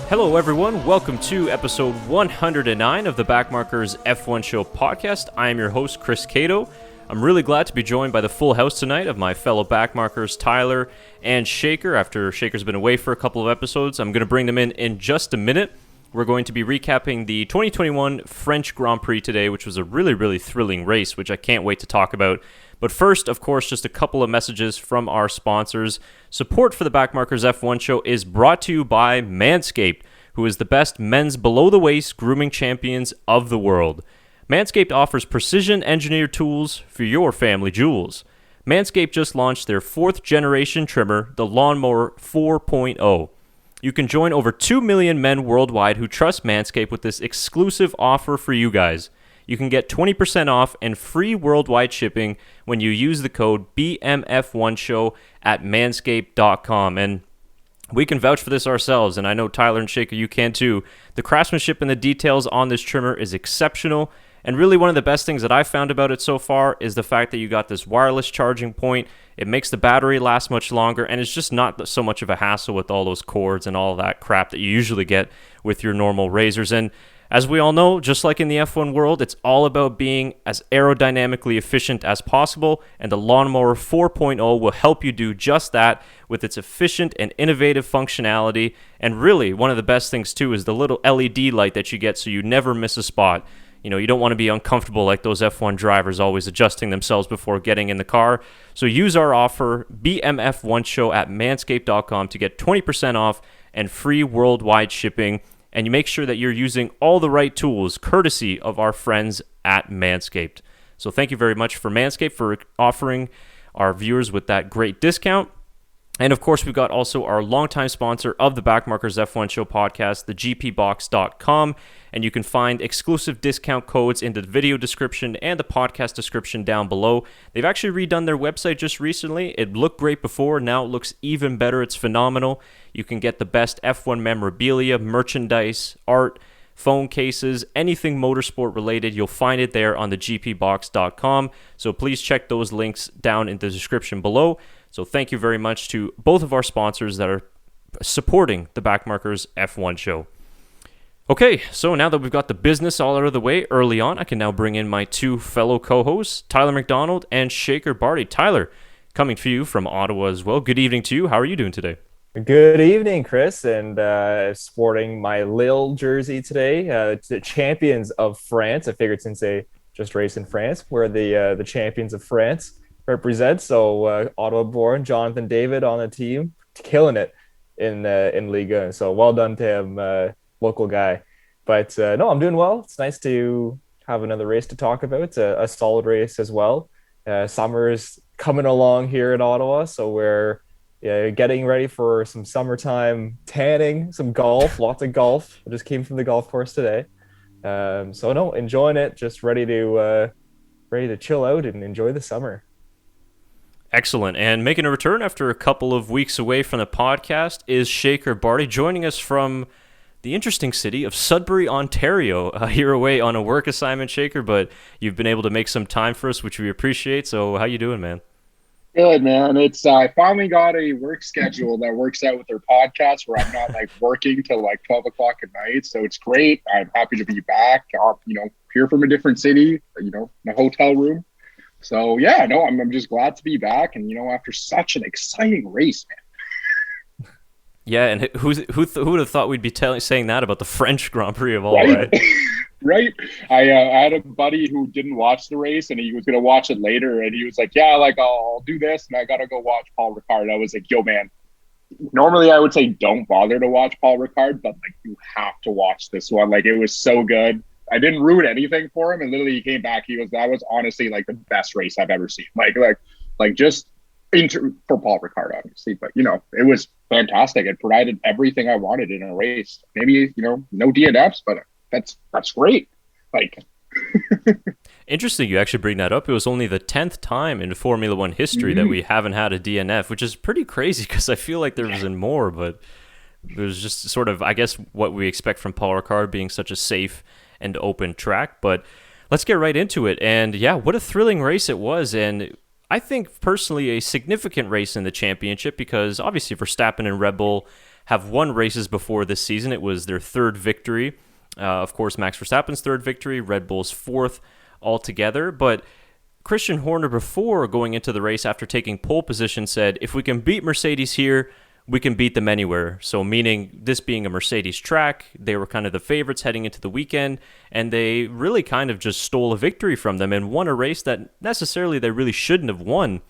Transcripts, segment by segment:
Hello everyone, welcome to episode 109 of the Backmarkers F1 Show podcast. I am your host, Chris Cato. I'm really glad to be joined by the full house tonight of my fellow backmarkers, Tyler and Shaker. After Shaker's been away for a couple of episodes, I'm going to bring them in just a minute. We're going to be recapping the 2021 French Grand Prix today, which was a really thrilling race, which I can't wait to talk about. But first, of course, just a couple of messages from our sponsors. Support for the Backmarkers F1 Show is brought to you by Manscaped, who is the best men's below-the-waist grooming champions of the world. Manscaped offers precision-engineered tools for your family jewels. Manscaped just launched their 4th-generation trimmer, the Lawnmower 4.0. You can join over 2 million men worldwide who trust Manscaped with this exclusive offer for you guys. You can get 20% off and free worldwide shipping when you use the code BMF1Show at manscaped.com. And we can vouch for this ourselves, and I know Tyler and Shaker, you can too. The craftsmanship and the details on this trimmer is exceptional. And really one of the best things that I've found about it so far is the fact that you got this wireless charging point. It makes the battery last much longer, and it's just not so much of a hassle with all those cords and all that crap that you usually get with your normal razors. And as we all know, just like in the F1 world, it's all about being as aerodynamically efficient as possible, and the Lawnmower 4.0 will help you do just that with its efficient and innovative functionality. And really, one of the best things too is the little LED light that you get so you never miss a spot. You know, you don't want to be uncomfortable like those F1 drivers always adjusting themselves before getting in the car. So use our offer, BMF1Show at manscaped.com to get 20% off and free worldwide shipping. And you make sure that you're using all the right tools, courtesy of our friends at Manscaped. So thank you very much for Manscaped for offering our viewers with that great discount. And of course, we've got also our longtime sponsor of the Backmarkers F1 Show podcast, the GPBox.com. And you can find exclusive discount codes in the video description and the podcast description down below. They've actually redone their website just recently. It looked great before. Now it looks even better. It's phenomenal. You can get the best F1 memorabilia, merchandise, art, phone cases, anything motorsport related. You'll find it there on the GPBox.com. So please check those links down in the description below. So thank you very much to both of our sponsors that are supporting the Backmarkers F1 Show. Okay, so now that we've got the business all out of the way early on, I can now bring in my two fellow co-hosts, Tyler McDonald and Shaker Barty. Tyler, coming to you from Ottawa as well. Good evening to you. How are you doing today? Good evening, Chris, and sporting my Lille jersey today. It's the champions of France. I figured since they just raced in France, we're the champions of France represent. So Ottawa-born Jonathan David on the team, killing it in Liga. So well done to him, local guy. But no, I'm doing well. It's nice to have another race to talk about. It's a solid race as well. Summer is coming along here in Ottawa, so we're getting ready for some summertime tanning, some golf, lots of golf. I just came from the golf course today. So no, enjoying it, just ready to chill out and enjoy the summer. Excellent. And making a return after a couple of weeks away from the podcast is Shaker Barty, joining us from the interesting city of Sudbury, Ontario. You're away on a work assignment, Shaker, but you've been able to make some time for us, which we appreciate. So how you doing, man? Good, man. It's I finally got a work schedule that works out with their podcast where I'm not like working till like 12 o'clock at night. So it's great. I'm happy to be back, here from a different city, in a hotel room. So yeah, no, I'm just glad to be back. And, after such an exciting race, man. Yeah, and who would have thought we'd be saying that about the French Grand Prix of all, right? Right. I had a buddy who didn't watch the race, and he was going to watch it later, and he was like, yeah, like, I'll do this, and I got to go watch Paul Ricard. I was like, yo, man, normally I would say don't bother to watch Paul Ricard, but, like, you have to watch this one. Like, it was so good. I didn't ruin anything for him, and literally he came back. That was honestly, like, the best race I've ever seen. Like just for Paul Ricard, obviously, but, it was fantastic. It provided everything I wanted in a race. Maybe, no DNFs, but that's great. Like, interesting you actually bring that up. It was only the 10th time in Formula One history that we haven't had a DNF, which is pretty crazy because I feel like there was more, but there's just sort of, I guess, what we expect from Paul Ricard being such a safe and open track. But let's get right into it. And yeah, what a thrilling race it was. And I think personally a significant race in the championship because obviously Verstappen and Red Bull have won races before this season. It was their third victory. Of course, Max Verstappen's third victory, Red Bull's fourth altogether. But Christian Horner, before going into the race after taking pole position, said, if we can beat Mercedes here, we can beat them anywhere. So meaning this being a Mercedes track, they were kind of the favorites heading into the weekend, and they really kind of just stole a victory from them and won a race that necessarily they really shouldn't have won.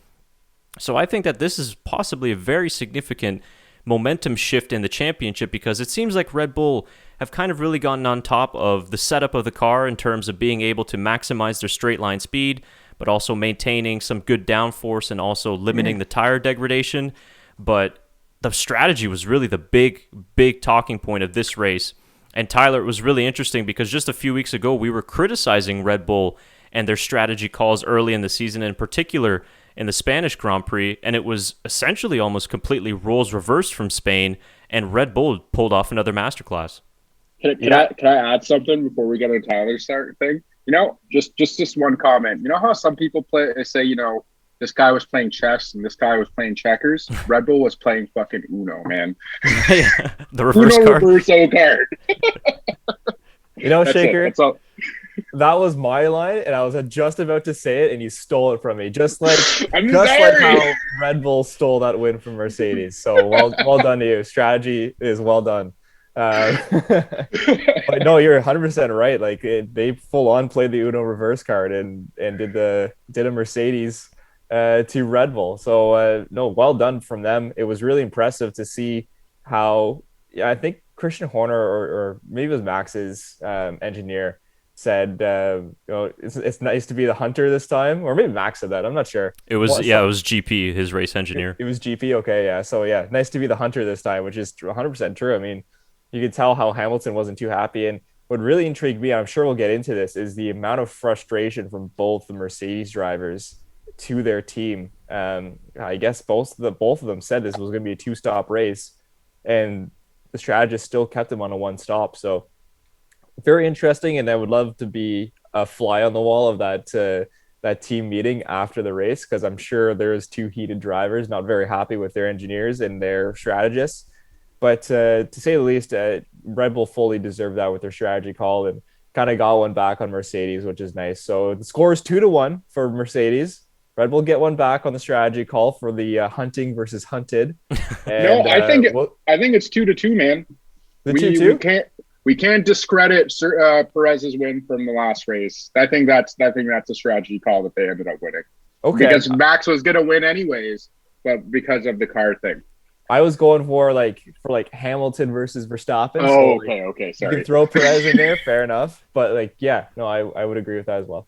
So I think that this is possibly a very significant momentum shift in the championship, because it seems like Red Bull have kind of really gotten on top of the setup of the car in terms of being able to maximize their straight line speed, but also maintaining some good downforce and also limiting the tire degradation. But the strategy was really the big talking point of this race. And Tyler, it was really interesting because just a few weeks ago, we were criticizing Red Bull and their strategy calls early in the season, in particular in the Spanish Grand Prix, and it was essentially almost completely roles reversed from Spain, and Red Bull pulled off another masterclass. Can I add something before we get into Tyler's thing? Just this one comment. You know how some people say, this guy was playing chess and this guy was playing checkers? Red Bull was playing fucking Uno, man. The reverse Uno card. reverso card. Shaker, that's all. that was my line, and I was just about to say it, and you stole it from me. Just like I'm like sorry. how Red Bull stole that win from Mercedes. So well done to you. Strategy is well done. But no, you're 100% right. Like they full on played the Uno reverse card and did a Mercedes to Red Bull. So no, well done from them. It was really impressive to see how I think Christian Horner or maybe it was Max's engineer said, it's nice to be the hunter this time, or maybe Max said that. I'm not sure. It was GP, his race engineer. It was GP. Okay, yeah. So yeah, nice to be the hunter this time, which is 100% true. I mean, you could tell how Hamilton wasn't too happy, and what really intrigued me, I'm sure we'll get into this, is the amount of frustration from both the Mercedes drivers to their team. I guess both of them said this was going to be a 2-stop race, and the strategist still kept them on a 1-stop. So very interesting, and I would love to be a fly on the wall of that team meeting after the race, because I'm sure there's 2 heated drivers not very happy with their engineers and their strategists. But to say the least, Red Bull fully deserved that with their strategy call and kind of got one back on Mercedes, which is nice. So the score is 2-1 for Mercedes. Red Bull get one back on the strategy call for the hunting versus hunted. And, no, I think it's 2-2, man. The 2-2. We can't discredit Perez's win from the last race. I think that's a strategy call that they ended up winning. Okay. Because Max was gonna win anyways, but because of the car thing. I was going for Hamilton versus Verstappen. Oh, so, okay. Sorry. You can throw Perez in there, fair enough. But I would agree with that as well.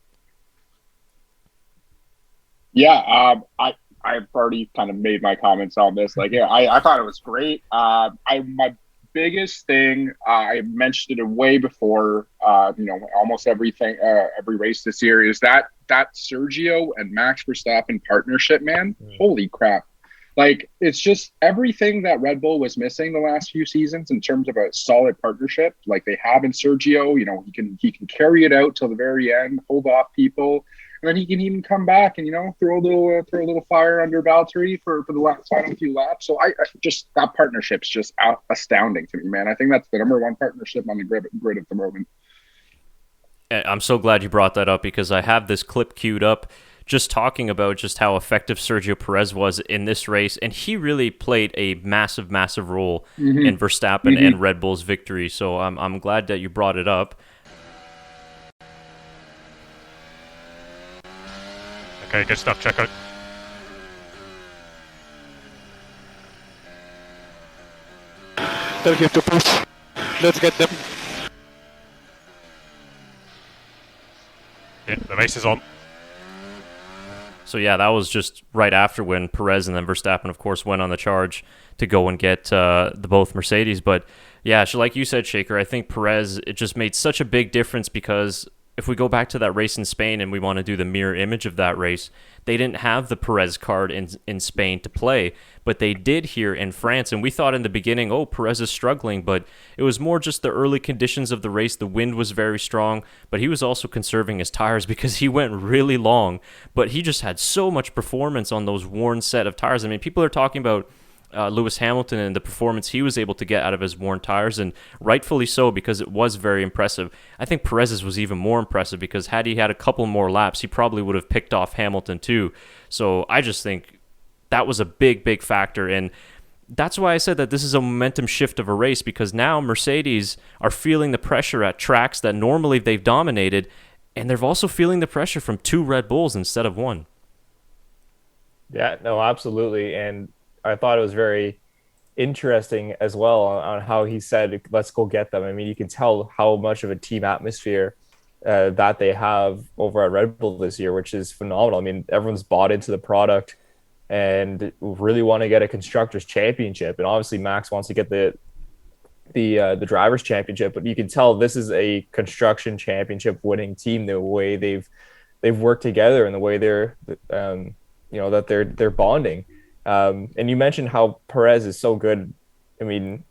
Yeah, I've already kind of made my comments on this. I thought it was great. My biggest thing, I mentioned it way before, almost every race this year, is that Sergio and Max Verstappen partnership, man. Holy crap. It's just everything that Red Bull was missing the last few seasons in terms of a solid partnership. Like they have in Sergio, he can carry it out till the very end, hold off people, and then he can even come back and throw a little fire under Valtteri for the final few laps. So I just, that partnership's just astounding to me, man. I think that's the number one partnership on the grid at the moment. I'm so glad you brought that up, because I have this clip queued up just talking about just how effective Sergio Perez was in this race, and he really played a massive role in Verstappen and Red Bull's victory. So I'm glad that you brought it up. Okay, good stuff, Checo. Tell him to push. Let's get them. Yeah, the race is on. So yeah, that was just right after when Perez and then Verstappen, of course, went on the charge to go and get the both Mercedes. But yeah, like you said, Shaker, I think Perez, it just made such a big difference, because if we go back to that race in Spain and we want to do the mirror image of that race, they didn't have the Perez card in Spain to play, but they did here in France. And we thought in the beginning, Perez is struggling, but it was more just the early conditions of the race. The wind was very strong, but he was also conserving his tires because he went really long, but he just had so much performance on those worn set of tires. I mean, people are talking about Lewis Hamilton and the performance he was able to get out of his worn tires, and rightfully so, because it was very impressive. I think Perez's was even more impressive, because had he had a couple more laps, he probably would have picked off Hamilton too. So I just think that was a big, big factor, and that's why I said that this is a momentum shift of a race, because now Mercedes are feeling the pressure at tracks that normally they've dominated, and they're also feeling the pressure from 2 Red Bulls instead of 1. Yeah, no, absolutely. And I thought it was very interesting as well on how he said, let's go get them. I mean, you can tell how much of a team atmosphere that they have over at Red Bull this year, which is phenomenal. I mean, everyone's bought into the product and really want to get a constructors championship. And obviously Max wants to get the drivers championship, but you can tell this is a construction championship winning team, the way they've worked together and the way they're that they're bonding. And you mentioned how Perez is so good. I mean,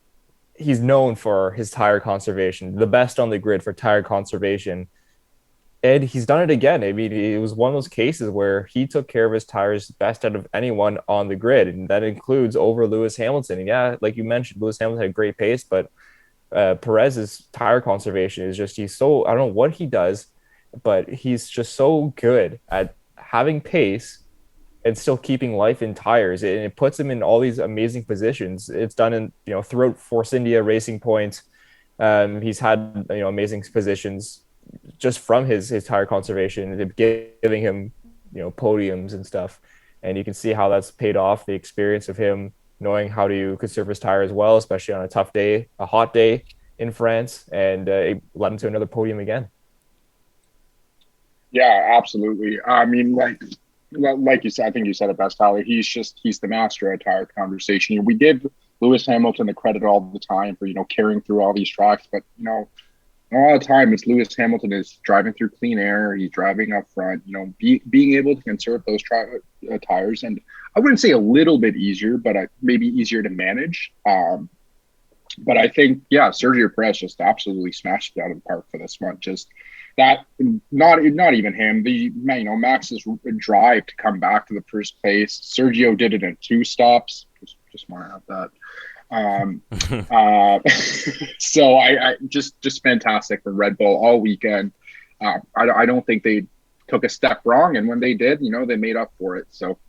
he's known for his tire conservation, the best on the grid for tire conservation. And he's done it again. I mean, it was one of those cases where he took care of his tires best out of anyone on the grid. And that includes over Lewis Hamilton. And yeah, like you mentioned, Lewis Hamilton had great pace, but Perez's tire conservation is just, he's so, I don't know what he does, but he's just so good at having pace and still keeping life in tires. And it puts him in all these amazing positions. It's done in, throughout Force India, Racing Point. He's had, amazing positions just from his tire conservation, giving him, podiums and stuff. And you can see how that's paid off, the experience of him knowing how to conserve his tires well, especially on a tough day, a hot day in France, and it led him to another podium again. Yeah, absolutely. I mean, like you said, I think you said it best, Tyler. He's the master of tire conversation. We give Lewis Hamilton the credit all the time for, carrying through all these tracks, but, a lot of time it's Lewis Hamilton is driving through clean air. He's driving up front, being able to conserve those tires. And I wouldn't say a little bit easier, but maybe easier to manage. But I think, Sergio Perez just absolutely smashed it out of the park for this month. Just that, not even him, Max's drive to come back to the first place. Sergio did it in 2 stops. Just want to have that. So I just fantastic for Red Bull all weekend. I don't think they took a step wrong, and when they did, they made up for it. So,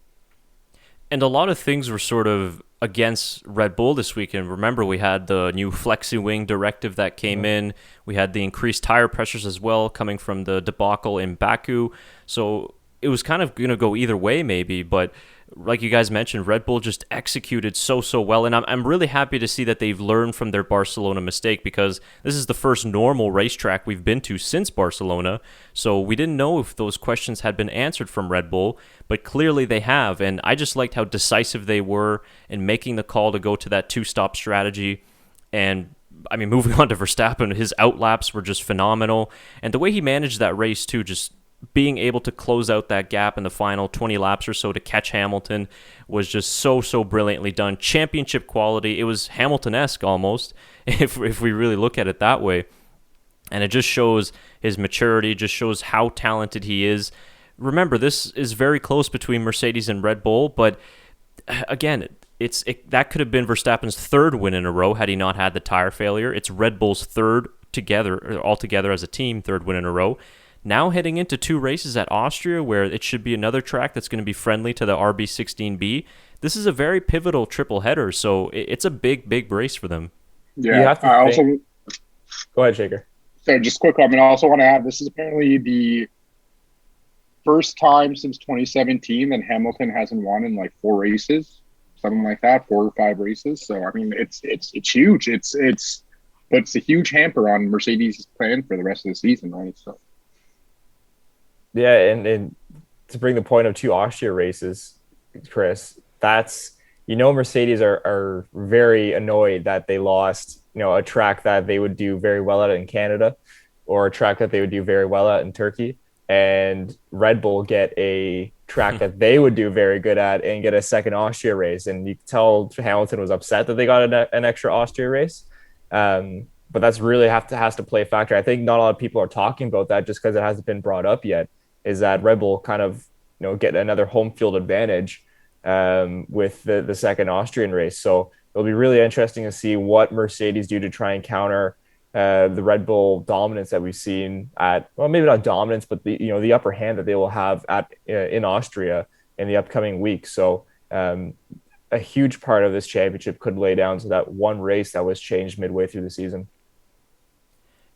and a lot of things were sort of against Red Bull this weekend. Remember, we had the new flexi wing directive that came in. We had the increased tire pressures as well coming from the debacle in Baku. So it was kind of going to go either way maybe, but like you guys mentioned, Red Bull just executed so well, and I'm really happy to see that they've learned from their Barcelona mistake, because this is the first normal racetrack we've been to since Barcelona, so we didn't know if those questions had been answered from Red Bull, but clearly they have, and I just liked how decisive they were in making the call to go to that 2-stop strategy. And I mean, moving on to Verstappen, his outlaps were just phenomenal, and the way he managed that race too, just being able to close out that gap in the final 20 laps or so to catch Hamilton was just so brilliantly done. Championship quality. It was Hamilton-esque almost, if we really look at it that way. And it just shows his maturity, just shows how talented he is. Remember, this is very close between Mercedes and Red Bull, but again, that could have been Verstappen's 3rd win in a row had he not had the tire failure. It's Red Bull's 3rd altogether as a team, 3rd win in a row. Now heading into 2 races at Austria, where it should be another track that's going to be friendly to the RB16B. This is a very pivotal triple header, so it's a big race for them. Yeah, Go ahead, Shaker. So just quick comment. I also want to add, this is apparently the first time since 2017 that Hamilton hasn't won in like 4 races, something like that, 4 or 5 races. So I mean, it's huge. It's puts a huge hamper on Mercedes' plan for the rest of the season, right? So. Yeah, and to bring the point of 2 Austria races, Chris, that's, Mercedes are very annoyed that they lost, a track that they would do very well at in Canada, or a track that they would do very well at in Turkey, and Red Bull get a track that they would do very good at and get a second Austria race. And you can tell Hamilton was upset that they got an extra Austria race. But that's really has to play a factor. I think not a lot of people are talking about that just because it hasn't been brought up yet, is that Red Bull kind of, get another home field advantage with the second Austrian race. So it'll be really interesting to see what Mercedes do to try and counter the Red Bull dominance that we've seen at, well, maybe not dominance, but the upper hand that they will have in Austria in the upcoming week. So a huge part of this championship could lay down to that one race that was changed midway through the season.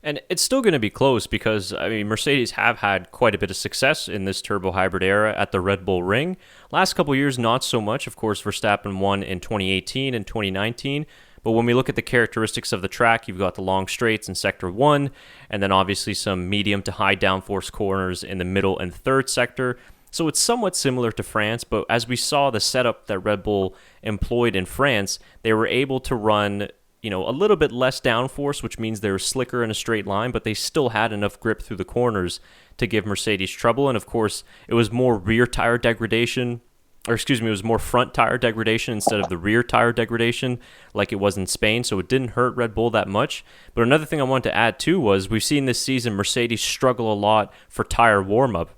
And it's still going to be close because, I mean, Mercedes have had quite a bit of success in this turbo hybrid era at the Red Bull Ring. Last couple of years, not so much. Of course, Verstappen won in 2018 and 2019. But when we look at the characteristics of the track, you've got the long straights in Sector 1, and then obviously some medium to high downforce corners in the middle and third sector. So it's somewhat similar to France, but as we saw the setup that Red Bull employed in France, they were able to run a little bit less downforce, which means they were slicker in a straight line, but they still had enough grip through the corners to give Mercedes trouble. And of course, it was more rear tire degradation, it was more front tire degradation instead of the rear tire degradation like it was in Spain. So it didn't hurt Red Bull that much. But another thing I wanted to add too was we've seen this season Mercedes struggle a lot for tire warm-up.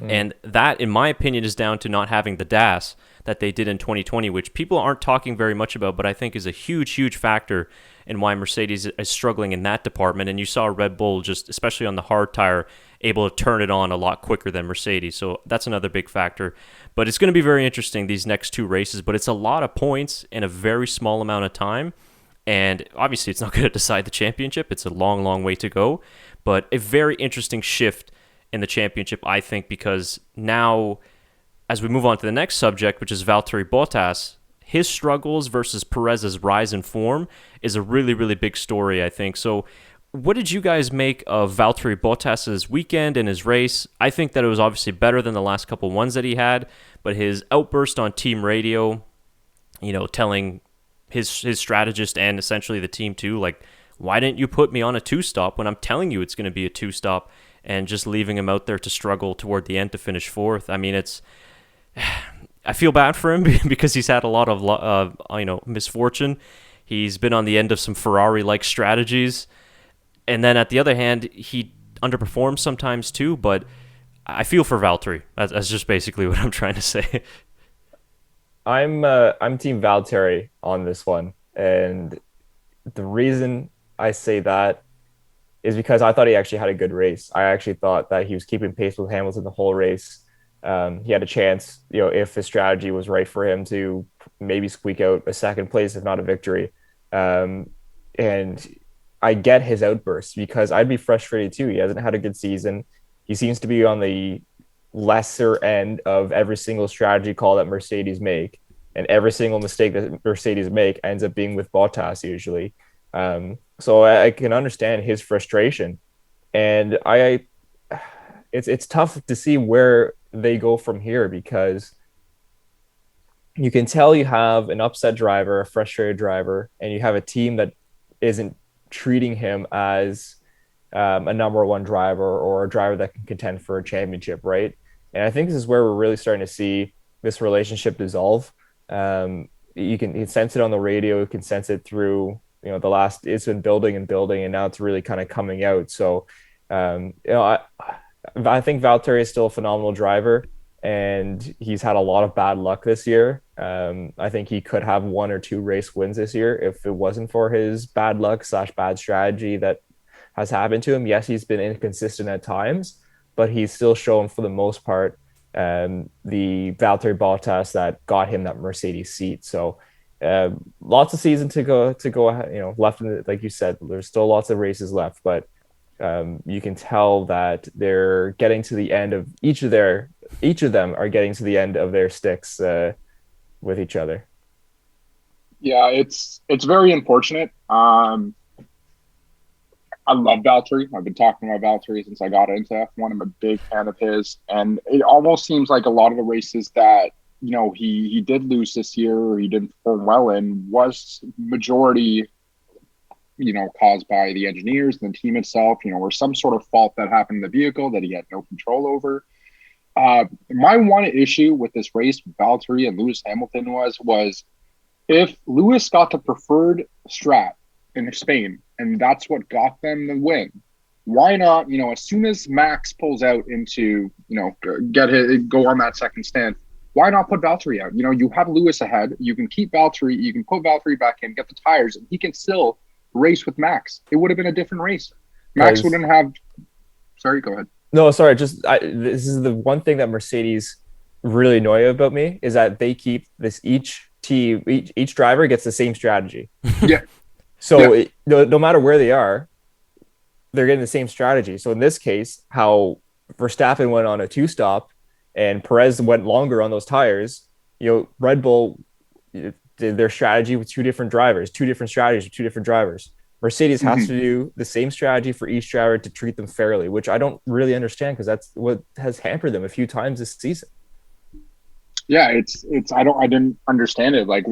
And that, in my opinion, is down to not having the DAS that they did in 2020, which people aren't talking very much about, but I think is a huge, huge factor in why Mercedes is struggling in that department. And you saw Red Bull, just especially on the hard tire, able to turn it on a lot quicker than Mercedes. So that's another big factor. But it's going to be very interesting, these next two races. But it's a lot of points in a very small amount of time. And obviously, it's not going to decide the championship. It's a long, long way to go. But a very interesting shift in the championship, I think, because now, as we move on to the next subject, which is Valtteri Bottas, his struggles versus Perez's rise in form is a really, really big story, I think. So what did you guys make of Valtteri Bottas's weekend and his race? I think that it was obviously better than the last couple ones that he had, but his outburst on team radio, telling his strategist and essentially the team too, like, why didn't you put me on a two-stop when I'm telling you it's going to be a two-stop? And just leaving him out there to struggle toward the end to finish fourth. I mean, I feel bad for him because he's had a lot of misfortune. He's been on the end of some Ferrari-like strategies, and then at the other hand, he underperforms sometimes too. But I feel for Valtteri. That's just basically what I'm trying to say. I'm Team Valtteri on this one, and the reason I say that is because I thought he actually had a good race. I actually thought that he was keeping pace with Hamilton the whole race. He had a chance, if his strategy was right for him to maybe squeak out a second place, if not a victory. And I get his outbursts because I'd be frustrated too. He hasn't had a good season. He seems to be on the lesser end of every single strategy call that Mercedes make. And every single mistake that Mercedes make ends up being with Bottas usually. So I can understand his frustration, and it's tough to see where they go from here because you can tell you have an upset driver, a frustrated driver, and you have a team that isn't treating him as a number one driver or a driver that can contend for a championship, right? And I think this is where we're really starting to see this relationship dissolve. You can sense it on the radio, you can sense it through it's been building and building, and now it's really kind of coming out. So, I think Valtteri is still a phenomenal driver, and he's had a lot of bad luck this year. I think he could have one or two race wins this year if it wasn't for his bad luck / bad strategy that has happened to him. Yes, he's been inconsistent at times, but he's still shown for the most part the Valtteri Bottas that got him that Mercedes seat. So lots of season to go, left. Like you said, there's still lots of races left, but you can tell that they're getting to the end of each of them are getting to the end of their sticks with each other. Yeah, it's very unfortunate. I love Valtteri. I've been talking about Valtteri since I got into F1. I'm a big fan of his, and it almost seems like a lot of the races that he did lose this year or he didn't perform well in was majority, caused by the engineers and the team itself, or some sort of fault that happened in the vehicle that he had no control over. My one issue with this race, Valtteri and Lewis Hamilton was if Lewis got the preferred strat in Spain and that's what got them the win, why not, as soon as Max pulls out into, go on that second stint, why not put Valtteri out? You have Lewis ahead. You can keep Valtteri. You can put Valtteri back in, get the tires, and he can still race with Max. It would have been a different race. Max wouldn't have. Sorry, go ahead. No, sorry. This is the one thing that Mercedes really annoy about me is that they keep this each driver gets the same strategy. Yeah. So no matter where they are, they're getting the same strategy. So in this case, how Verstappen went on a 2-stop and Perez went longer on those tires, Red Bull did their strategy with two different strategies with two different drivers. Mercedes has to do the same strategy for each driver to treat them fairly, which I don't really understand because that's what has hampered them a few times this season. Yeah, I didn't understand it. Like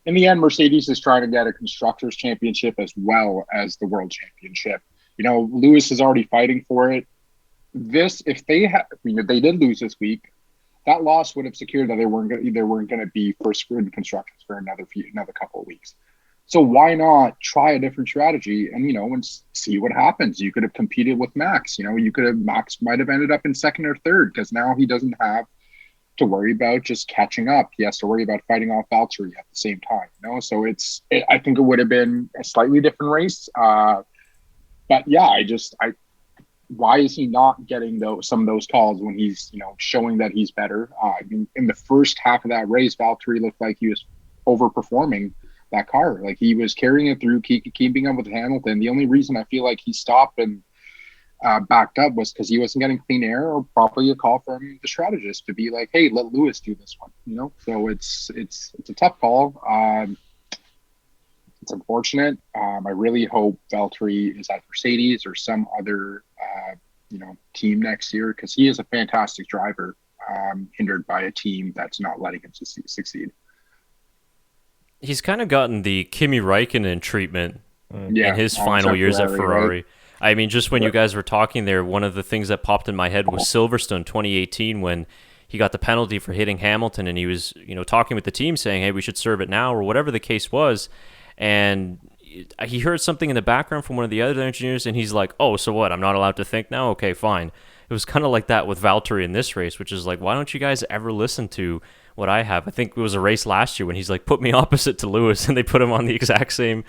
in the end, Mercedes is trying to get a constructors championship as well as the world championship. Lewis is already fighting for it. If they did lose this week, that loss would have secured that they weren't going to be first in constructors for another couple of weeks. So why not try a different strategy and see what happens? You could have competed with Max. Max might have ended up in second or third because now he doesn't have to worry about just catching up. He has to worry about fighting off Valtteri at the same time. So I think it would have been a slightly different race. But yeah, why is he not getting some of those calls when he's showing that he's better? In the first half of that race, Valtteri looked like he was overperforming that car. Like he was carrying it through, keeping up with Hamilton. The only reason I feel like he stopped and backed up was because he wasn't getting clean air, or probably a call from the strategist to be like, hey, let Lewis do this one. So it's a tough call. It's unfortunate. I really hope Valtteri is at Mercedes or some other team next year, because he is a fantastic driver, hindered by a team that's not letting him succeed. He's kind of gotten the Kimi Räikkönen treatment in his final years at Ferrari. Right? I mean, just when you guys were talking there, one of the things that popped in my head was Silverstone 2018 when he got the penalty for hitting Hamilton, and he was, talking with the team saying, hey, we should serve it now, or whatever the case was. And he heard something in the background from one of the other engineers, and he's like, oh, so what? I'm not allowed to think now? Okay, fine. It was kind of like that with Valtteri in this race, which is like, why don't you guys ever listen to what I have? I think it was a race last year when he's like, put me opposite to Lewis, and they put him on the exact same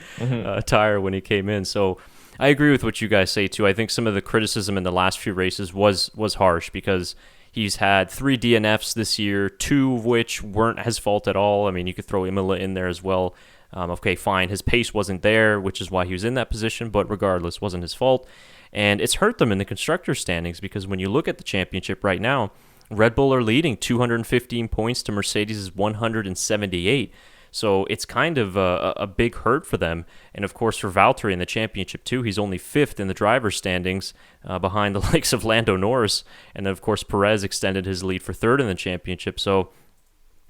tire when he came in. So I agree with what you guys say too. I think some of the criticism in the last few races was harsh, because he's had 3 DNFs this year, 2 of which weren't his fault at all. I mean, you could throw Imola in there as well. Okay, fine. His pace wasn't there, which is why he was in that position, but regardless, wasn't his fault. And it's hurt them in the constructor standings, because when you look at the championship right now, Red Bull are leading 215 points to Mercedes' 178. So it's kind of a big hurt for them. And of course, for Valtteri in the championship too, he's only 5th in the driver's standings, behind the likes of Lando Norris. And then of course, Perez extended his lead for 3rd in the championship. So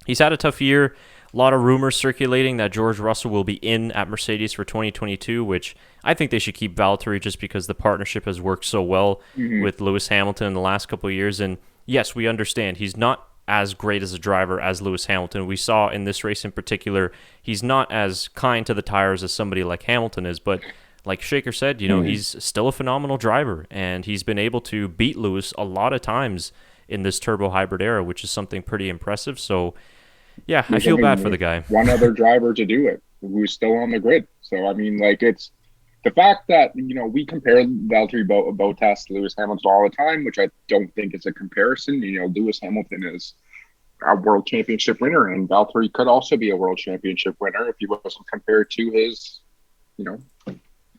he's had a tough year. A lot of rumors circulating that George Russell will be in at Mercedes for 2022, which I think they should keep Valtteri just because the partnership has worked so well with Lewis Hamilton in the last couple of years. And yes, we understand he's not as great as a driver as Lewis Hamilton. We saw in this race in particular, he's not as kind to the tires as somebody like Hamilton is, but like Shaker said, he's still a phenomenal driver, and he's been able to beat Lewis a lot of times in this turbo hybrid era, which is something pretty impressive. So yeah, I feel bad for the guy. One other driver to do it who's still on the grid. So, I mean, like, it's the fact that, we compare Valtteri Bottas to Lewis Hamilton all the time, which I don't think is a comparison. Lewis Hamilton is a world championship winner, and Valtteri could also be a world championship winner if he wasn't compared to his,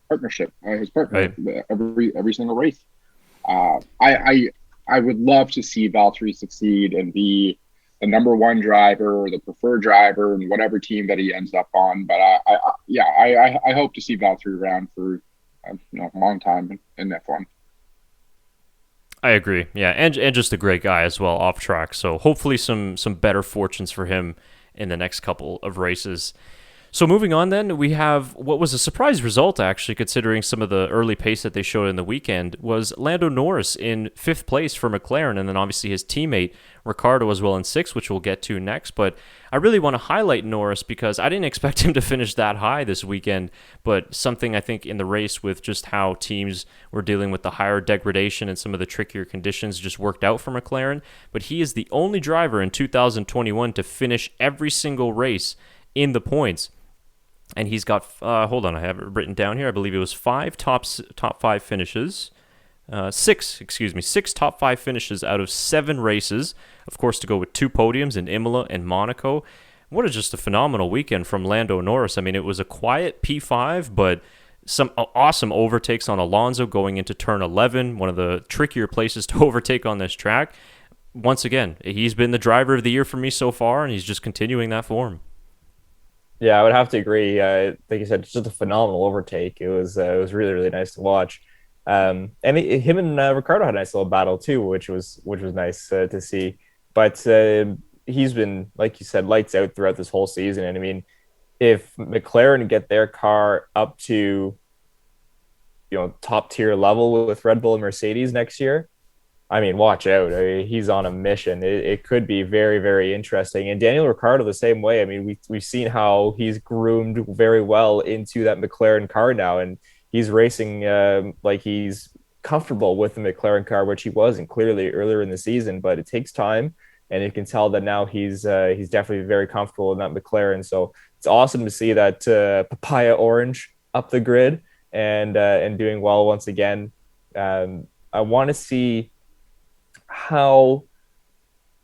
partnership, his partner, right, every single race. I would love to see Valtteri succeed and be the number 1 driver or the preferred driver in whatever team that he ends up on. But I hope to see Valtteri around for a long time in F1. I agree. Yeah, and just a great guy as well off track. So hopefully some better fortunes for him in the next couple of races. So moving on then, we have what was a surprise result actually, considering some of the early pace that they showed in the weekend, was Lando Norris in 5th place for McLaren, and then obviously his teammate Ricciardo as well in 6th, which we'll get to next. But I really want to highlight Norris because I didn't expect him to finish that high this weekend, but something I think in the race with just how teams were dealing with the higher degradation and some of the trickier conditions just worked out for McLaren. But he is the only driver in 2021 to finish every single race in the points. And he's got, hold on, I have it written down here. I believe it was 5 top 5 finishes. 6 top 5 finishes out of 7 races. Of course, to go with 2 podiums in Imola and Monaco. What is just a phenomenal weekend from Lando Norris. I mean, it was a quiet P5, but some awesome overtakes on Alonso going into turn 11, one of the trickier places to overtake on this track. Once again, he's been the driver of the year for me so far, and he's just continuing that form. Yeah, I would have to agree. Like you said, it's just a phenomenal overtake. It was really, really nice to watch. And him and Ricciardo had a nice little battle too, which was nice to see. But he's been, like you said, lights out throughout this whole season. And I mean, if McLaren get their car up to, top tier level with Red Bull and Mercedes next year, I mean, watch out. I mean, he's on a mission. It could be very, very interesting. And Daniel Ricciardo the same way. I mean, we've seen how he's groomed very well into that McLaren car now, and he's racing like he's comfortable with the McLaren car, which he wasn't clearly earlier in the season. But it takes time, and you can tell that now he's definitely very comfortable in that McLaren. So it's awesome to see that papaya orange up the grid and doing well once again. I want to see how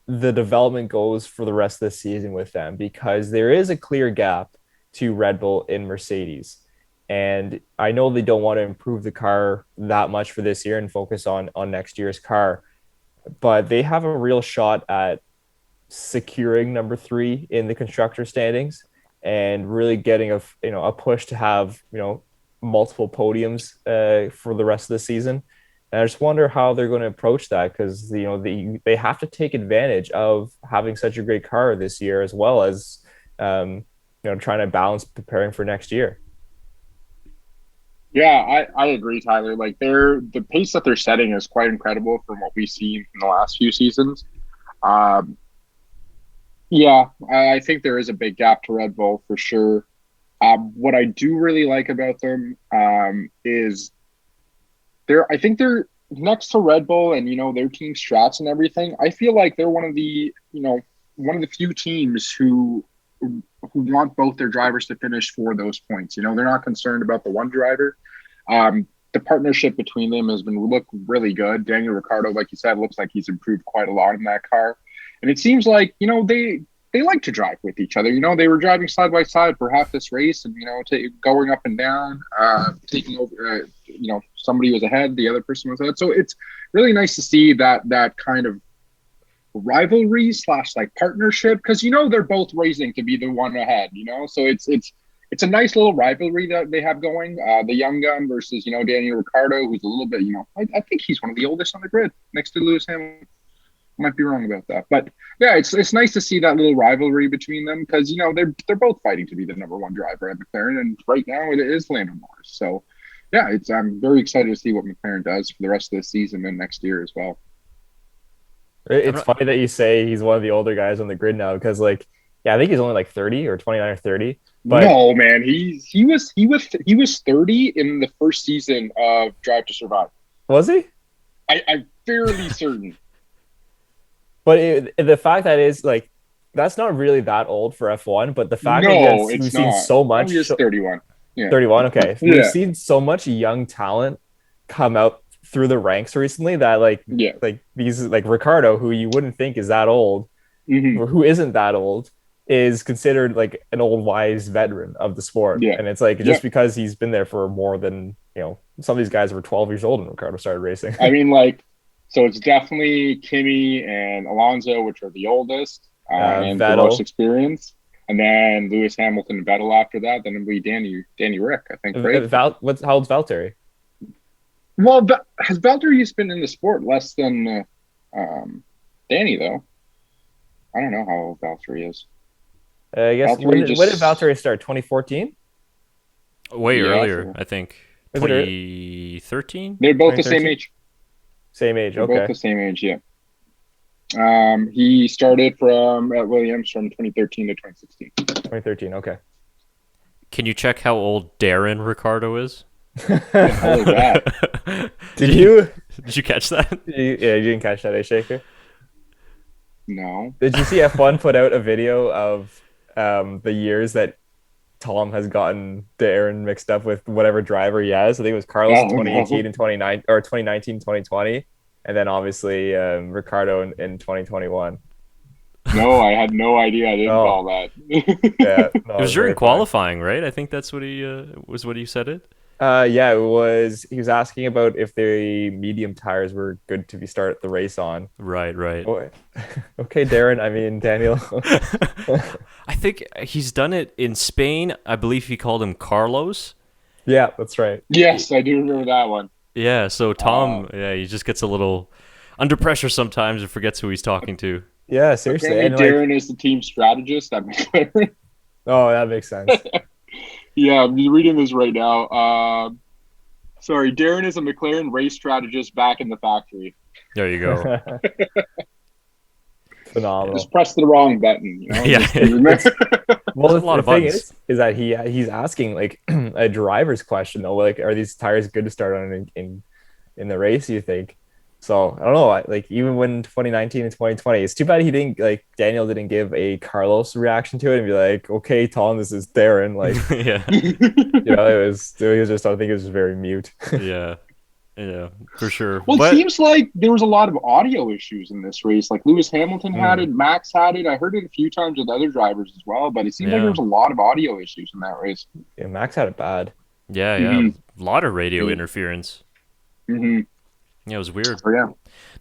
the development goes for the rest of the season with them, because there is a clear gap to Red Bull and Mercedes. And I know they don't want to improve the car that much for this year and focus on next year's car, but they have a real shot at securing number 3 in the constructor standings and really getting a push to have, multiple podiums for the rest of the season. And I just wonder how they're going to approach that, because they have to take advantage of having such a great car this year, as well as trying to balance preparing for next year. Yeah, I agree, Tyler. Like the pace that they're setting is quite incredible from what we've seen in the last few seasons. Yeah, I think there is a big gap to Red Bull for sure. What I do really like about them is I think they're next to Red Bull and, their team strats and everything. I feel like they're one of the few teams who want both their drivers to finish for those points. They're not concerned about the one driver. The partnership between them has looked really good. Daniel Ricciardo, like you said, looks like he's improved quite a lot in that car. And it seems like, they like to drive with each other. They were driving side by side for half this race and, going up and down, taking over, somebody was ahead, the other person was ahead. So it's really nice to see that kind of rivalry / like partnership, because, they're both racing to be the one ahead, so it's a nice little rivalry that they have going. The young gun versus, Daniel Ricciardo, who's a little bit, I think he's one of the oldest on the grid next to Lewis Hamilton. Might be wrong about that, but yeah, it's nice to see that little rivalry between them, because they're both fighting to be the number 1 driver at McLaren, and right now it is Lando Norris. So yeah, I'm very excited to see what McLaren does for the rest of the season and next year as well. It's funny that you say he's one of the older guys on the grid now, because I think he's only like 30 or 29 or 30. But no, man, he was 30 in the first season of Drive to Survive. Was he? I'm fairly certain. But the fact that is that's not really that old for F1. But the fact that we've seen so much. He is 31. Yeah. 31. Okay, Yeah. We've seen so much young talent come out through the ranks recently that these Ricciardo, who you wouldn't think is that old, or who isn't that old, is considered like an old wise veteran of the sport. Yeah. And it's just because he's been there for more than some of these guys were 12 years old when Ricciardo started racing. I mean, so it's definitely Kimi and Alonso, which are the oldest and the most experienced. And then Lewis Hamilton and Vettel after that. Then it'll be Danny Rick, I think, right? How old's Valtteri? Well, has Valtteri been in the sport less than Danny, though? I don't know how old Valtteri is. I guess when did Valtteri start? 2014? Way earlier, I think. Is it 2013? They're both the same age. Same age, They're okay. both the same age, yeah. He started at Williams from 2013 to 2016. 2013, okay. Can you check how old Darren Ricciardo is? How is that? Did you catch that? you didn't catch that, Shaker? No. Did you see F1 put out a video of the years that Tom has gotten Darren mixed up with whatever driver he has? I think it was Carlos in 2018 and 2019, 2020, and then obviously Ricciardo in 2021. No, I had no idea. I didn't call that. Yeah, no, it was during qualifying, right? I think that's what he was. What he said it. Yeah, it was. He was asking about if the medium tires were good to be start the race on. Right. Oh, okay, Darren. I mean, Daniel. I think he's done it in Spain. I believe he called him Carlos. Yeah, that's right. Yes, I do remember that one. Yeah, so Tom, he just gets a little under pressure sometimes and forgets who he's talking to. Yeah, seriously. Apparently Darren is the team strategist at McLaren. Oh, that makes sense. Yeah, I'm reading this right now. Sorry, Darren is a McLaren race strategist back in the factory. There you go. Phenomenal. Just press the wrong button. You know? Yeah. Well, the thing buttons. is that he's asking like a driver's question though. Like, are these tires good to start on in the race? You think? So I don't know. Like even when 2019 and 2020, it's too bad Daniel didn't give a Carlos reaction to it and be like, "Okay, Tom, this is Darren." Like, Yeah. it was just. I think it was very mute. Yeah, for sure. Well, it seems like there was a lot of audio issues in this race. Like Lewis Hamilton had it, Max had it. I heard it a few times with other drivers as well, but it seems like there was a lot of audio issues in that race. Yeah, Max had it bad. Yeah, a lot of radio interference. Mm-hmm. Yeah, it was weird. Oh, yeah.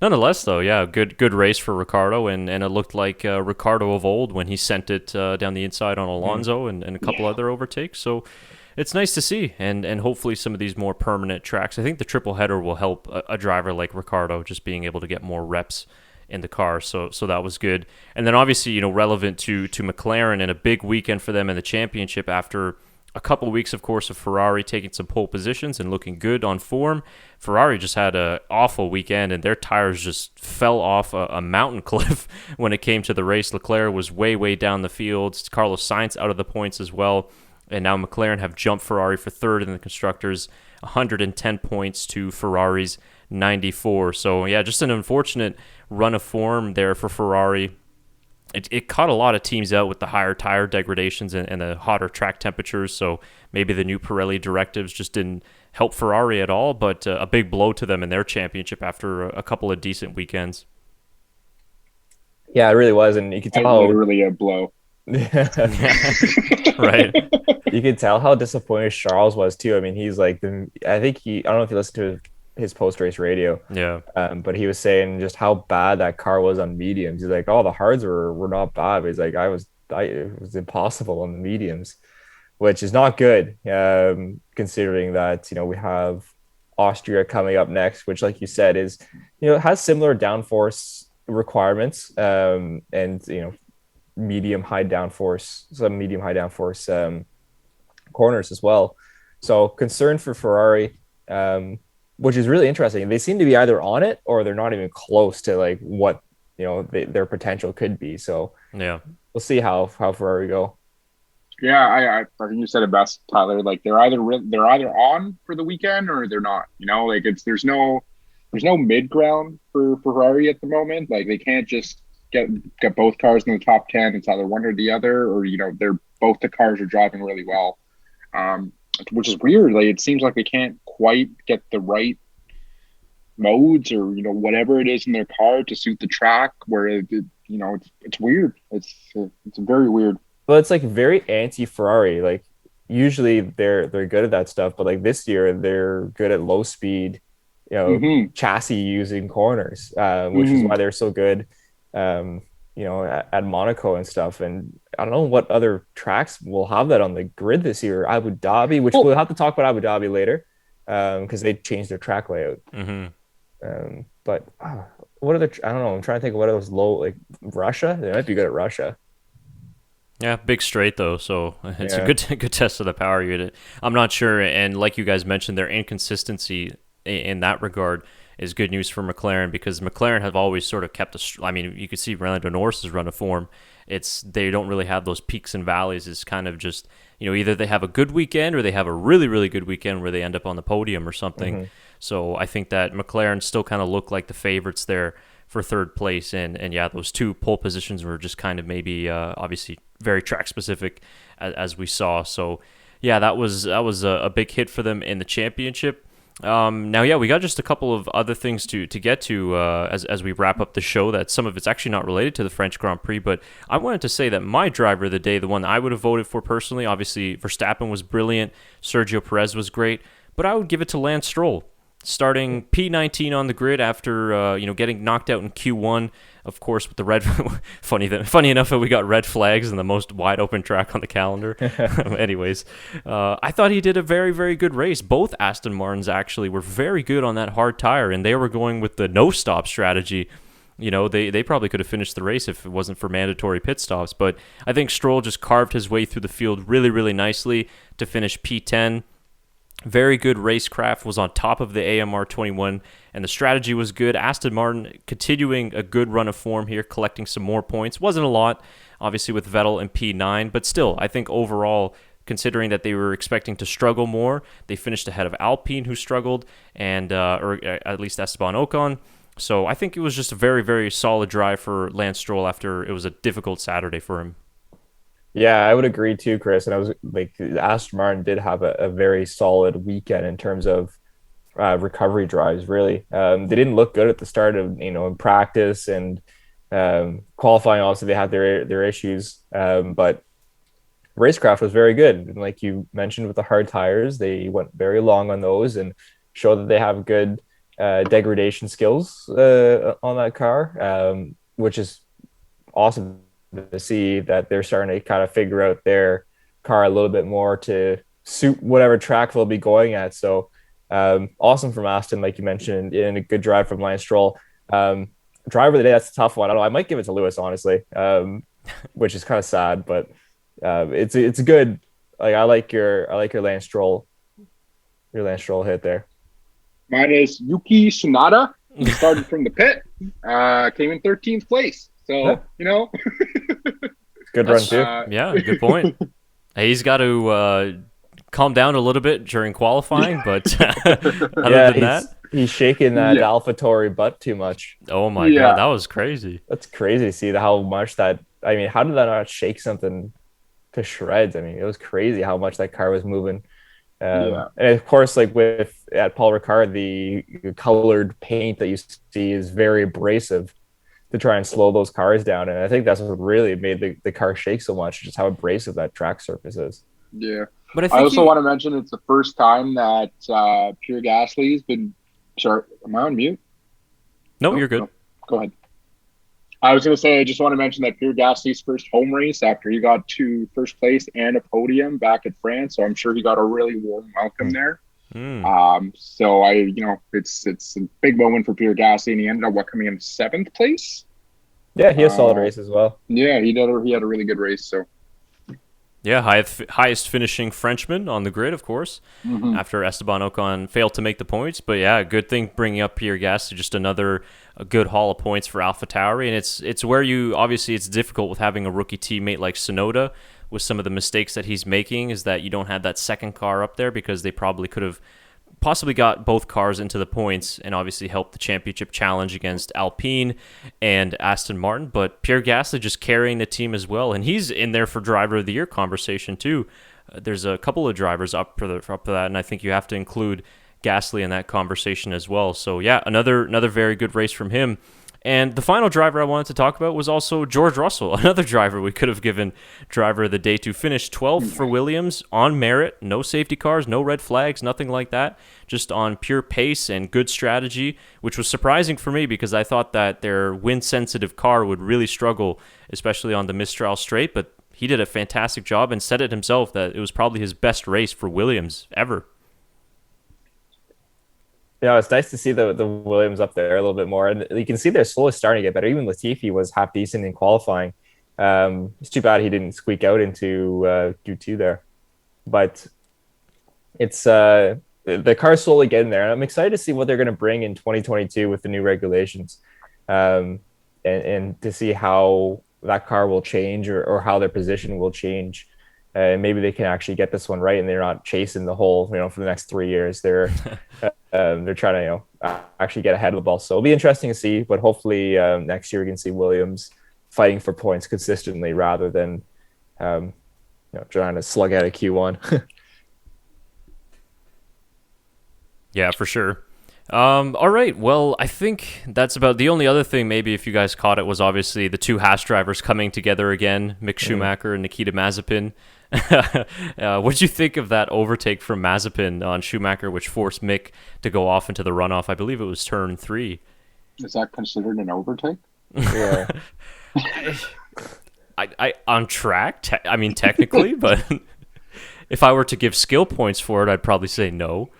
Nonetheless, though, good race for Ricciardo, and it looked like Ricciardo of old when he sent it down the inside on Alonso and a couple other overtakes. So it's nice to see, and hopefully some of these more permanent tracks. I think the triple header will help a driver like Ricciardo just being able to get more reps in the car. So that was good. And then obviously, relevant to McLaren and a big weekend for them in the championship after a couple of weeks, of course, of Ferrari taking some pole positions and looking good on form. Ferrari just had an awful weekend, and their tires just fell off a mountain cliff when it came to the race. Leclerc was way down the field. Carlos Sainz out of the points as well. And now McLaren have jumped Ferrari for third in the Constructors, 110 points to Ferrari's 94. So, yeah, just an unfortunate run of form there for Ferrari. It caught a lot of teams out with the higher tire degradations and the hotter track temperatures, so maybe the new Pirelli directives just didn't help Ferrari at all, but a big blow to them in their championship after a couple of decent weekends. Yeah, it really was, and you could tell literally a blow. Right. You could tell how disappointed Charles was too. I mean, he's like I don't know if you listened to his post-race radio. Yeah. But he was saying just how bad that car was on mediums. He's like, oh, the hards were not bad. But he's like, it was impossible on the mediums, which is not good. Considering that, we have Austria coming up next, which, like you said, is, has similar downforce requirements, and, medium high downforce corners as well. So concern for Ferrari, which is really interesting. They seem to be either on it or they're not even close to like what their potential could be. So yeah, we'll see how Ferrari go. Yeah, I think you said it best, Tyler. Like they're either on for the weekend or they're not. Like there's no mid ground for Ferrari at the moment. Like they can't just get both cars in the top 10. It's either one or the other, or they're both the cars are driving really well. Which is weird. Like it seems like they can't quite get the right modes or whatever it is in their car to suit the track. Where it's weird. It's very weird. Well, it's like very anti-Ferrari. Like usually they're good at that stuff, but like this year they're good at low speed, chassis using corners, which is why they're so good. At Monaco and stuff, and I don't know what other tracks will have that on the grid this year. Abu Dhabi, which we'll have to talk about Abu Dhabi later, because they changed their track layout. But what other? I don't know. I'm trying to think of what else low, like Russia. They might be good at Russia. Yeah, big straight though, so it's a Yeah. good test of the power unit. I'm not sure, and like you guys mentioned, their inconsistency in that regard is good news for McLaren, because McLaren have always sort of kept I mean, you could see Lando Norris's run of form. They don't really have those peaks and valleys. It's kind of just, either they have a good weekend or they have a really, really good weekend where they end up on the podium or something. So I think that McLaren still kind of look like the favorites there for third place, and yeah, those two pole positions were just kind of maybe obviously very track specific as we saw. So yeah, that was a big hit for them in the championship. Now, yeah, we got just a couple of other things to get to as we wrap up the show. That some of it's actually not related to the French Grand Prix, but I wanted to say that my driver of the day, the one I would have voted for personally, obviously Verstappen was brilliant, Sergio Perez was great, but I would give it to Lance Stroll. Starting P19 on the grid after getting knocked out in Q1, of course, with the red. funny enough that we got red flags in the most wide open track on the calendar. Anyways, I thought he did a very, very good race. Both Aston Martins actually were very good on that hard tire, and they were going with the no stop strategy. They probably could have finished the race if it wasn't for mandatory pit stops. But I think Stroll just carved his way through the field really, really nicely to finish P10. Very good racecraft, was on top of the AMR 21, and the strategy was good. Aston Martin continuing a good run of form here, collecting some more points. Wasn't a lot, obviously, with Vettel and P9, but still, I think overall, considering that they were expecting to struggle more, they finished ahead of Alpine, who struggled, and or at least Esteban Ocon. So I think it was just a very, very solid drive for Lance Stroll after it was a difficult Saturday for him. Yeah, I would agree too, Chris. And I was like, Aston Martin did have a very solid weekend in terms of recovery drives. Really, they didn't look good at the start of in practice and qualifying. Also, they had their issues, but racecraft was very good. And like you mentioned, with the hard tires, they went very long on those and showed that they have good degradation skills on that car, which is awesome to see that they're starting to kind of figure out their car a little bit more to suit whatever track they'll be going at. So awesome from Aston, like you mentioned, and a good drive from Lance Stroll. Driver of the day, that's a tough one. I don't know. I might give it to Lewis, honestly, which is kind of sad, but it's good. Like I like your Lance Stroll, hit there. Mine is Yuki Tsunoda. He started from the pit, came in 13th place. So, Good run too. Yeah, good point. He's got to calm down a little bit during qualifying, but other than that, he's shaking that AlphaTauri butt too much. Oh my God, that was crazy. That's crazy to see how much that. I mean, how did that not shake something to shreds? I mean, it was crazy how much that car was moving. And of course, like at Paul Ricard, the colored paint that you see is very abrasive to try and slow those cars down. And I think that's what really made the car shake so much, just how abrasive that track surface is. Yeah. But I also want to mention it's the first time that Pierre Gasly's been... Sorry, am I on mute? No, you're good. No. Go ahead. I was going to say, I just want to mention that Pierre Gasly's first home race after he got to first place and a podium back at France. So I'm sure he got a really warm welcome there. So it's a big moment for Pierre Gasly, and he ended up coming in 7th place. Yeah, he had a solid race as well. Yeah, he had a really good race. So yeah, highest finishing Frenchman on the grid, of course, after Esteban Ocon failed to make the points. But yeah, good thing bringing up Pierre Gasly, just another good haul of points for AlphaTauri, and it's where it's difficult with having a rookie teammate like Tsunoda. With some of the mistakes that he's making, is that you don't have that second car up there, because they probably could have possibly got both cars into the points and obviously helped the championship challenge against Alpine and Aston Martin. But Pierre Gasly just carrying the team as well, and he's in there for driver of the year conversation too. There's a couple of drivers up for that, and I think you have to include Gasly in that conversation as well. So yeah, another very good race from him. And the final driver I wanted to talk about was also George Russell, another driver we could have given driver of the day to. Finish 12th for Williams on merit, no safety cars, no red flags, nothing like that, just on pure pace and good strategy, which was surprising for me because I thought that their wind-sensitive car would really struggle, especially on the Mistral Straight, but he did a fantastic job and said it himself that it was probably his best race for Williams ever. Yeah, it's nice to see the Williams up there a little bit more. And you can see they're slowly starting to get better. Even Latifi was half decent in qualifying. It's too bad he didn't squeak out into Q2 there, but it's the car's slowly getting there. And I'm excited to see what they're going to bring in 2022 with the new regulations, and to see how that car will change or how their position will change. Maybe they can actually get this one right, and they're not chasing the whole, for the next 3 years. They're trying to, actually get ahead of the ball. So it'll be interesting to see. But hopefully next year we can see Williams fighting for points consistently rather than, trying to slug out a Q1. Yeah, for sure. All right. Well, I think that's about the only other thing. Maybe if you guys caught it, was obviously the two Haas drivers coming together again, Mick Schumacher and Nikita Mazepin. What did you think of that overtake from Mazepin on Schumacher, which forced Mick to go off into the runoff? I believe it was turn 3. Is that considered an overtake? Yeah. I on track. Technically, but if I were to give skill points for it, I'd probably say no.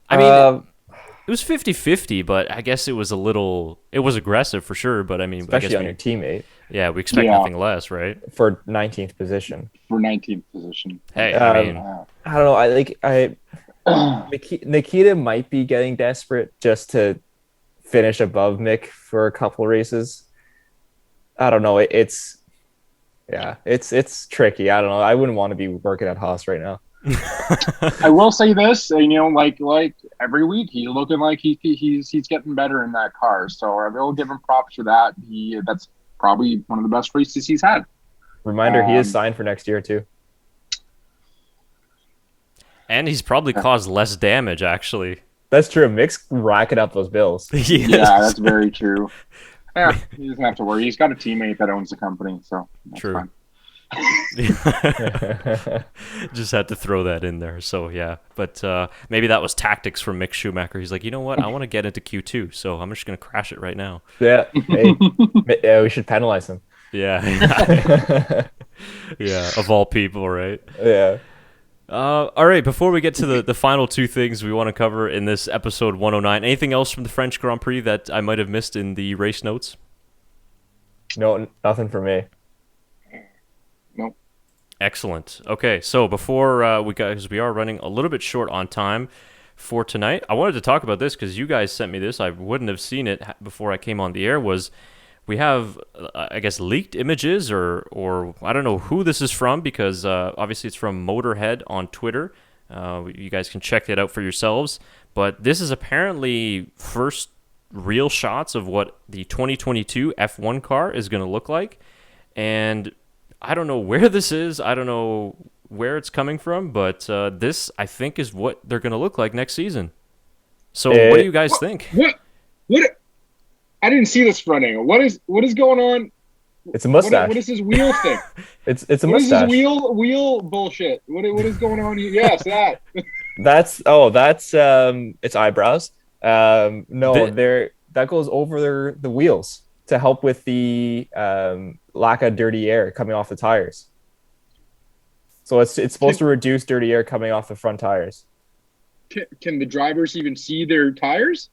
I mean, it was 50-50, but I guess it was aggressive for sure. But I mean, Especially on your teammate. Yeah, we expect nothing less, right? For 19th position. For 19th position. Hey, I don't know. Nikita might be getting desperate just to finish above Mick for a couple races. I don't know. It's tricky. I don't know. I wouldn't want to be working at Haas right now. I will say this, like every week he's looking like he's getting better in that car. So I will give him props for that. That's probably one of the best races he's had. Reminder, he is signed for next year too. And he's probably caused less damage, actually. That's true. Mick's racking up those bills. Yeah, that's very true. Yeah, he doesn't have to worry. He's got a teammate that owns the company, so that's true. Fine. Just had to throw that in there. So yeah, but maybe that was tactics from Mick Schumacher. He's like, you know what, I want to get into Q2, so I'm just gonna crash it right now. Yeah, hey, we should penalize him. Yeah. Yeah, of all people, right? Yeah. All right, before we get to the final two things we want to cover in this episode 109, anything else from the French Grand Prix that I might have missed in the race notes? No, nothing for me. Nope. Excellent. Okay, so before because we are running a little bit short on time for tonight, I wanted to talk about this because you guys sent me this. I wouldn't have seen it before I came on the air. We have, I guess, leaked images or I don't know who this is from because obviously it's from Motorhead on Twitter. You guys can check it out for yourselves. But this is apparently first real shots of what the 2022 F1 car is going to look like. And I don't know where this is. I don't know where it's coming from. But this, I think, is what they're going to look like next season. So what do you guys think? What? I didn't see this front angle. What is going on? It's a mustache. What is this wheel thing? It's a mustache. What is this wheel bullshit? What is going on here? Yes, that. That's it's eyebrows. That goes over the wheels to help with the lack of dirty air coming off the tires. So it's supposed to reduce dirty air coming off the front tires. Can the drivers even see their tires?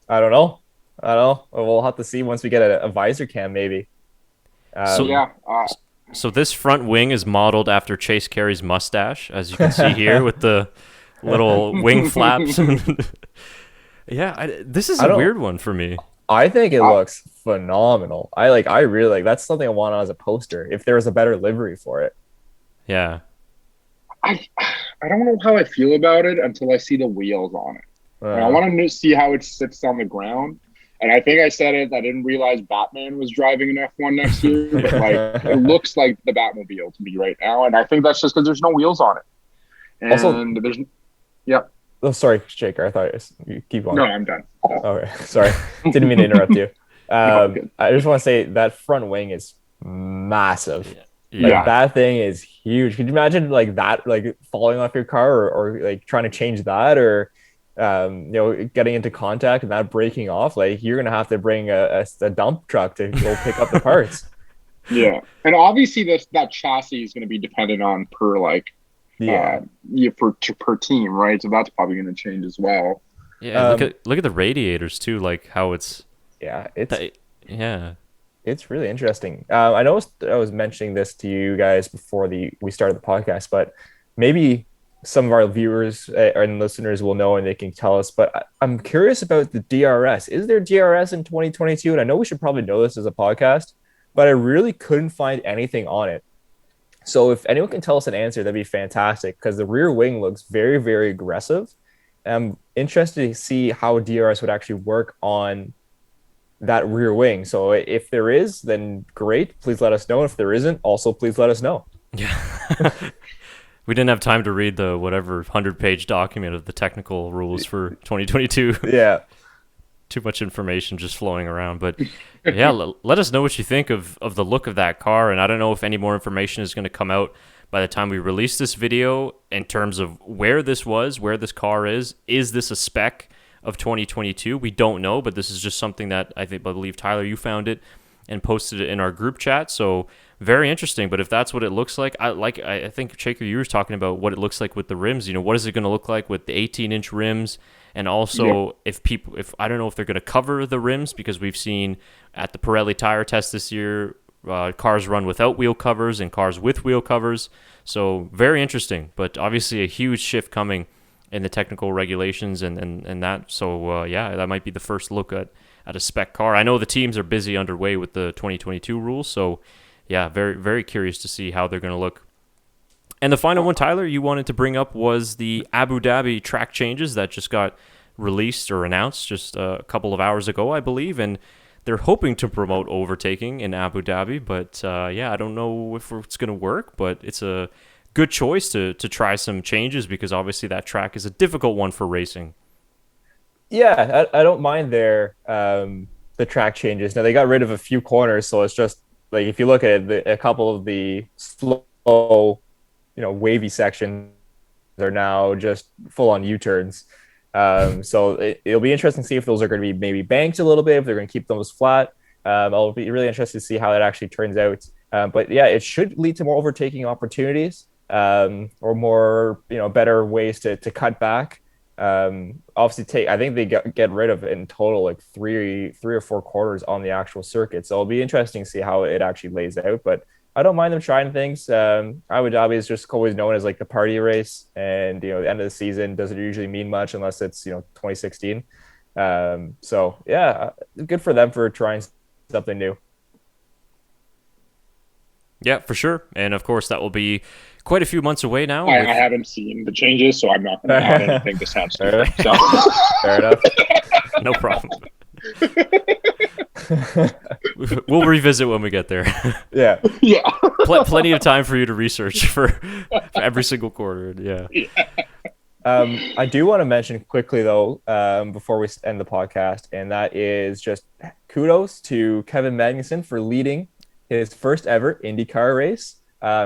I don't know. We'll have to see once we get a visor cam, maybe. So this front wing is modeled after Chase Carey's mustache, as you can see here with the little wing flaps. This is a weird one for me. I think it looks phenomenal. I really like. That's something I want on as a poster. If there was a better livery for it. Yeah. I don't know how I feel about it until I see the wheels on it. I want to see how it sits on the ground. And I think I said it. I didn't realize Batman was driving an F1 next year. But it looks like the Batmobile to me right now. And I think that's just because there's no wheels on it. And also, there's, yeah. Oh, sorry, Shaker. I thought you keep going. No, I'm done. Okay, sorry. Didn't mean to interrupt you. I just want to say that front wing is massive. Yeah. That thing is huge. Could you imagine that falling off your car or trying to change that or getting into contact and that breaking off? You're gonna have to bring a dump truck to go pick up the parts. Yeah, and obviously that chassis is going to be dependent on per team, right? So that's probably going to change as well. Yeah, look at the radiators too, how it's. Yeah, it's. It's really interesting. I know I was mentioning this to you guys before we started the podcast, but maybe some of our viewers and listeners will know and they can tell us. But I'm curious about the DRS. Is there DRS in 2022? And I know we should probably know this as a podcast, but I really couldn't find anything on it. So if anyone can tell us an answer, that'd be fantastic because the rear wing looks very, very aggressive. I'm interested to see how DRS would actually work on that rear wing. So if there is, then great. Please let us know. If there isn't, also please let us know. Yeah. We didn't have time to read the whatever 100-page document of the technical rules for 2022. Yeah. Too much information just flowing around. But yeah, let us know what you think of the look of that car. And I don't know if any more information is going to come out by the time we release this video in terms of where this car is. Is this a spec of 2022? We don't know, but this is just something that I believe, Tyler, you found it and posted it in our group chat. So very interesting. But if that's what it looks like, I think Shaker, you were talking about what it looks like with the rims. You know, what is it going to look like with the 18-inch rims? And also, if I don't know if they're going to cover the rims, because we've seen at the Pirelli tire test this year, cars run without wheel covers and cars with wheel covers. So very interesting, but obviously a huge shift coming in the technical regulations and that. So yeah, that might be the first look at a spec car. I know the teams are busy underway with the 2022 rules. So yeah, very, very curious to see how they're going to look. And the final one, Tyler, you wanted to bring up was the Abu Dhabi track changes that just got released or announced just a couple of hours ago, I believe. And they're hoping to promote overtaking in Abu Dhabi. But yeah, I don't know if it's going to work, but it's a good choice to try some changes because obviously that track is a difficult one for racing. Yeah, I don't mind the track changes. Now, they got rid of a few corners, so it's just like if you look at it, a couple of the slow, wavy sections are now just full on U-turns. So it'll be interesting to see if those are going to be maybe banked a little bit, if they're going to keep those flat. I'll be really interested to see how that actually turns out. But yeah, it should lead to more overtaking opportunities, or more, better ways to cut back. Obviously I think they get rid of in total like three or four quarters on the actual circuit. So it'll be interesting to see how it actually lays out, but I don't mind them trying things. Abu Dhabi is just always known as like the party race, and the end of the season doesn't usually mean much unless it's 2016. So yeah, good for them for trying something new. Yeah, for sure. And of course, that will be quite a few months away now. I haven't seen the changes, so I'm not going to add anything to sound stupid. So. Fair enough. No problem. We'll revisit when we get there. Yeah. Plenty of time for you to research for every single quarter. Yeah. I do want to mention quickly though, before we end the podcast, and that is just kudos to Kevin Magnussen for leading his first ever IndyCar race.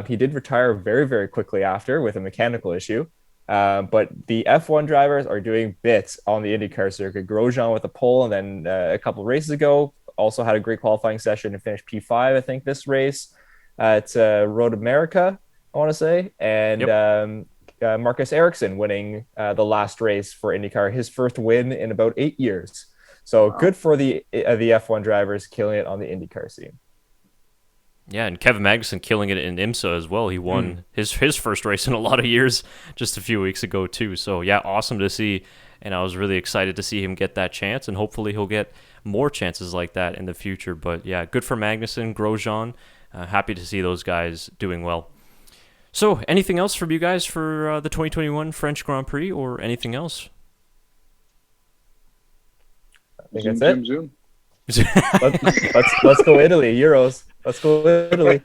He did retire very, very quickly after with a mechanical issue. But the F1 drivers are doing bits on the IndyCar circuit. Grosjean with a pole, and then a couple of races ago also had a great qualifying session and finished P5, I think, this race at Road America, I want to say. And Marcus Ericsson winning the last race for IndyCar, his first win in about 8 years. So good for the F1 drivers killing it on the IndyCar scene. Yeah, and Kevin Magnussen killing it in IMSA as well. He won his first race in a lot of years just a few weeks ago too. So yeah, awesome to see. And I was really excited to see him get that chance, and hopefully he'll get more chances like that in the future. But yeah, good for Magnussen, Grosjean. Happy to see those guys doing well. So anything else from you guys for the 2021 French Grand Prix or anything else? I think that's it. Zoom. Let's go Italy, Euros. Let's go Italy.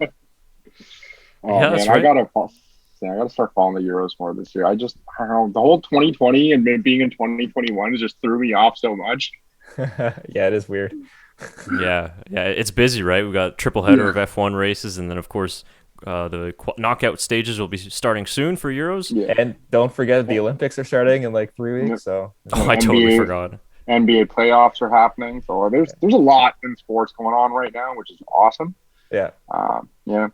Oh Yeah, man, right. I gotta start following the Euros more this year. I don't know, the whole 2020 and being in 2021 just threw me off so much. Yeah, it is weird. Yeah, it's busy, right? We've got triple header of F1 races, and then of course the knockout stages will be starting soon for Euros. Yeah. And don't forget the Olympics are starting in like 3 weeks. So Oh, I totally forgot. NBA playoffs are happening, so there's a lot in sports going on right now, which is awesome. yeah. Yeah.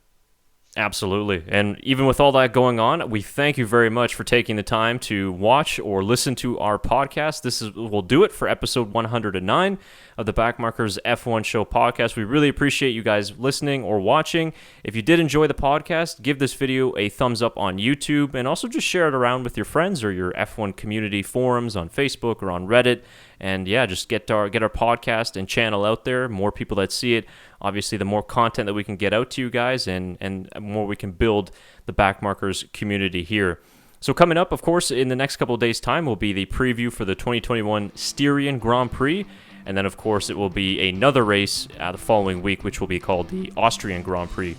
Absolutely. And even with all that going on, we thank you very much for taking the time to watch or listen to our podcast. We'll do it for episode 109 of the Backmarkers F1 Show podcast. We really appreciate you guys listening or watching. If you did enjoy the podcast, give this video a thumbs up on YouTube, and also just share it around with your friends or your F1 community forums on Facebook or on Reddit. And yeah, just get our podcast and channel out there. More people that see it, obviously, the more content that we can get out to you guys, and more we can build the Backmarkers community here. So coming up, of course, in the next couple of days' time will be the preview for the 2021 Styrian Grand Prix. And then, of course, it will be another race the following week, which will be called the Austrian Grand Prix.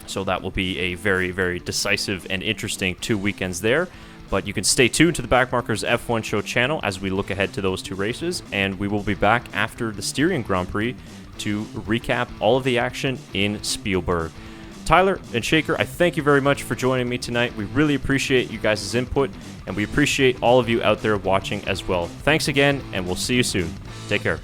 So that will be a very, very decisive and interesting 2 weekends there. But you can stay tuned to the Backmarkers F1 Show channel as we look ahead to those 2 races. And we will be back after the Styrian Grand Prix to recap all of the action in Spielberg. Tyler and Shaker, I thank you very much for joining me tonight. We really appreciate you guys' input, and we appreciate all of you out there watching as well. Thanks again, and we'll see you soon. Take care.